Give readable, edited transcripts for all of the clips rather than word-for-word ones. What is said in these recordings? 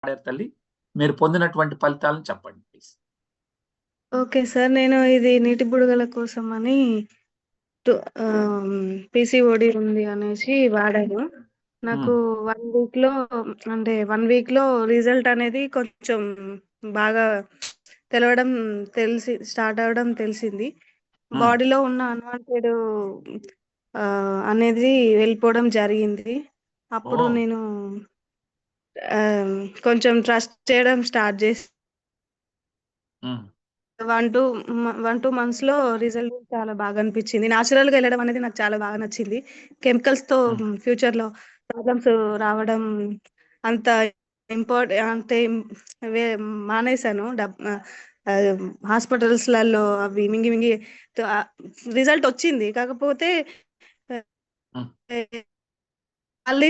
వాడారు తల్లి. మీరు పొందినటువంటి ఫలితాలను చెప్పండి ప్లీజ్. Okay sir. నేను ఇది నీటి బుడగల కోసమని టు పీసీఓడీ ఉంది అనేసి వాడాను. నాకు హ్మ్. 1 వీక్‌లో అంటే 1 వీక్‌లో రిజల్ట్ అనేది కొంచెం బాగా తెలవడం స్టార్ట్ అవ్వడం తెలిసింది. హ్మ్. బాడీలో ఉన్న అన్‌వాంటెడ్ అనేది వెళ్ళిపోవడం జరిగింది. అప్పుడు ఓహ్! నేను కొంచెం ట్రస్ట్ చేయడం స్టార్ట్ చేసి హ్మ్. 1, 2 మంత్స్‌లో రిజల్ట్ చాలా బాగా అనిపించింది. నేచురల్‌గా ఎళ్ళడం అనేది నాకు చాలా బాగా నచ్చింది. కెమికల్స్‌తో హ్మ్. ఫ్యూచర్‌లో ప్రాబ్లమ్స్ రావడం అంత అంతే వే మానేశాను. హాస్పిటల్స్‌లలో అవి మింగి మింగి ఆహ్, రిజల్ట్ వచ్చింది. కాకపోతే హ్మ్. మళ్ళీ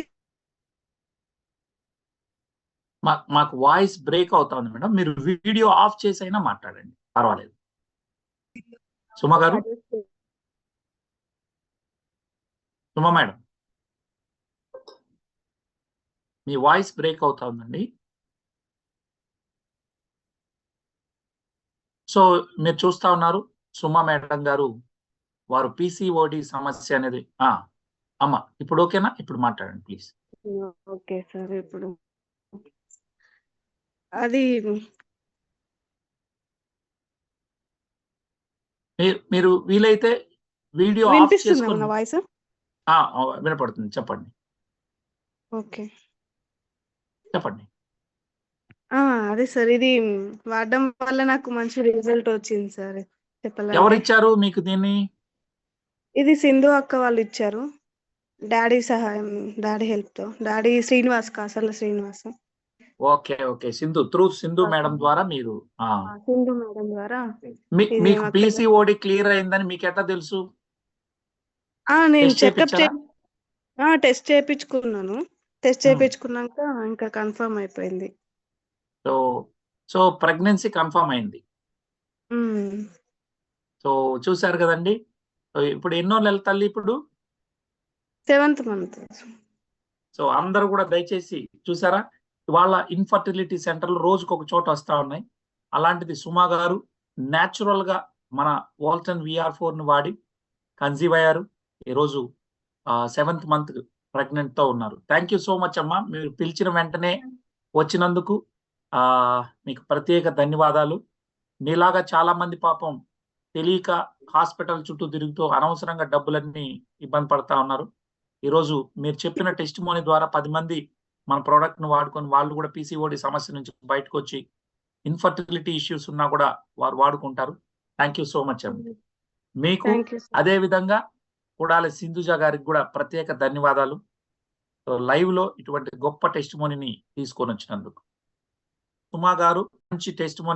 మాకు వాయిస్ బ్రేక్ అవుతా ఉంది మేడం. మీరు వీడియో ఆఫ్ చేసైనా మాట్లాడండి. పర్వాలేదు. సుమ గారు? Suggest Suma madam. మీ వాయిస్ బ్రేక్ అవుతా ఉందండి. సో, మీరు చూస్తా ఉన్నారు సుమ మేడం గారు వారు పీసీఓడి సమస్య అనేది అమ్మ ఇప్పుడు ఓకేనా? ఇప్పుడు మాట్లాడండి ప్లీజ్. Okay sir. ఇప్పుడు అది మీరు వీలైతే వీడియో ఆఫ్ వినిపిస్తుందా చేసుకొని నా వాయిస్? వినపడుతుంది. చెప్పండి. ఓకే. చెప్పండి. ఆ! అదే సార్. ఇది వాడడం వల్ల నాకు మంచి రిజల్ట్ వచ్చింది సార్ చెప్పాలంటే. ఎవరిచ్చారు మీకు దీన్ని? ఇది సింధు అక్క వాళ్ళిచ్చారు. డ్యాడీ సహాయం, డ్యాడీ హెల్ప్‌తో. Daddy Srinivas Kasarla Srinivas. Okay. Okay. Sindhu okay. Madam ద్వారా మీరు ఆ! సింధు మేడం ద్వారా ఇది మీకు అక్కడ పీసీఓడి క్లియర్ అయిందని మీకెట్లా తెలుసు? నేను టెస్ట్ చెకప్ చేపిచ్చారా? టెస్ట్ చేపించుకున్నాను. టెస్ట్ హ్మ్. చేపించుకున్నాక ఇంకా కన్ఫర్మ్ అయిపోయింది. సో, ప్రెగ్నెన్సీ కన్ఫర్మ్ అయింది. హ్మ్. సో, చూసారు గదండీ! సో, ఇప్పుడు ఎన్నో నెల తల్లి ఇప్పుడు? 7థ్ మంత్. సో, అందరూ గూడా దయచేసి చూసారా? ఇవాళ ఇన్‌ఫర్టిలిటీ సెంటర్‌లు రోజుకొక చోట వస్తా ఉన్నాయి. అలాంటిది సుమ గారు నేచురల్‌గా మన వోల్టన్ VR4ని వాడి కన్సీవ్ అయ్యారు. ఈరోజు 7థ్ మంత్ ప్రెగ్నెంట్‌తో ఉన్నారు. థాంక్ యూ సో మచ్ అమ్మా. మీరు పిలిచిన వెంటనే వచ్చినందుకు మీకు ప్రత్యేక ధన్యవాదాలు. మీలాగా చాలా మంది పాపం తెలియక హాస్పిటల్ చుట్టూ తిరుగుతూ అనవసరంగా డబ్బులన్నీ ఇబ్బంది పడతా ఉన్నారు. ఈరోజు మీరు చెప్పిన టెస్టిమోనీ ద్వారా 10 మంది మన ప్రొడక్ట్‌ని వాడుకొని వాళ్ళు గూడా పీసీఓడీ సమస్య నుంచి బయటకొచ్చి ఇన్‌ఫర్టిలిటీ ఇష్యూస్ ఉన్నా గూడా వారు వాడుకుంటారు. థాంక్ యూ సో మచ్ అండి. మీకు థాంక్ యూ సార్. అదే విధంగా కొడాలి సింధుజ గారికి గూడా ప్రత్యేక ధన్యవాదాలు. లైవ్‌లో ఇటువంటి గొప్ప టెస్టిమోనీని తీసుకొనొచ్చినందుకు. సుమా గారు మంచి టెస్టిమోనీ